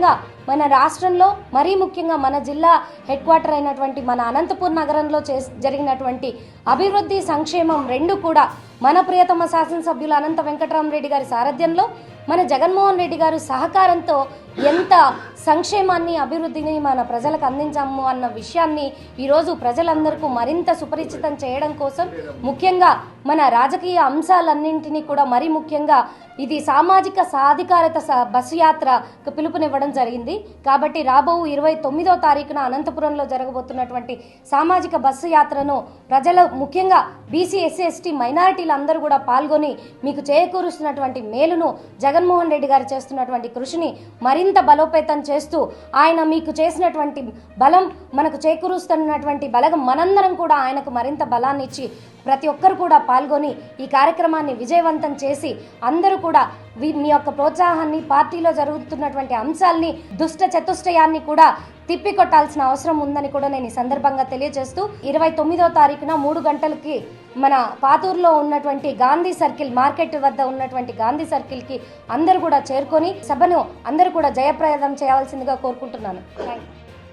ముఖ్యంగా మన రాష్ట్రంలో మరీ ముఖ్యంగా మన జిల్లా హెడ్ క్వార్టర్ అయినటువంటి మన అనంతపూర్ నగరంలో జరిగినటువంటి అభివృద్ధి సంక్షేమం రెండు కూడా మన ప్రియతమ శాసనసభ్యులు అనంత వెంకటరామరెడ్డి గారి సారథ్యంలో మన జగన్మోహన్ రెడ్డి గారు సహకారంతో ఎంత సంక్షేమాన్ని అభివృద్ధిని మన ప్రజలకు అందించాము అన్న విషయాన్ని ఈరోజు ప్రజలందరికీ మరింత సుపరిచితం చేయడం కోసం ముఖ్యంగా మన రాజకీయ అంశాలన్నింటినీ కూడా మరీ ముఖ్యంగా ఇది సామాజిక సాధికారత బస్సు యాత్రకు పిలుపునివ్వడం జరిగింది. కాబట్టి రాబో 29వ తారీఖున అనంతపురంలో జరగబోతున్నటువంటి సామాజిక బస్సు యాత్రను ప్రజలు ముఖ్యంగా బీసీ ఎస్సీ ఎస్టీ మైనారిటీలందరూ కూడా పాల్గొని మీకు చేకూరుస్తున్నటువంటి మేలును జగన్మోహన్ రెడ్డి గారు చేస్తున్నటువంటి కృషిని మరింత బలోపేతం చేస్తూ ఆయన మీకు చేసినటువంటి బలం మనకు చేకూరుస్తున్నటువంటి బలం మనందరం కూడా ఆయనకు మరింత బలాన్ని ఇచ్చి ప్రతి ఒక్కరు కూడా పాల్గొని ఈ కార్యక్రమాన్ని విజయవంతం చేసి అందరూ కూడా మీ యొక్క ప్రోత్సాహాన్ని పార్టీలో జరుగుతున్నటువంటి అంశాలని దుష్ట చతుష్టయాన్ని కూడా తిప్పికొట్టాల్సిన అవసరం ఉందని కూడా నేను ఈ సందర్భంగా తెలియజేస్తూ 29వ తారీఖున 3 గంటలకి మన పాతూరులో ఉన్నటువంటి గాంధీ సర్కిల్ మార్కెట్ వద్ద ఉన్నటువంటి గాంధీ సర్కిల్కి అందరూ కూడా చేరుకొని సభను అందరూ కూడా జయప్రదం చేయాల్సిందిగా కోరుకుంటున్నాను. Thank you.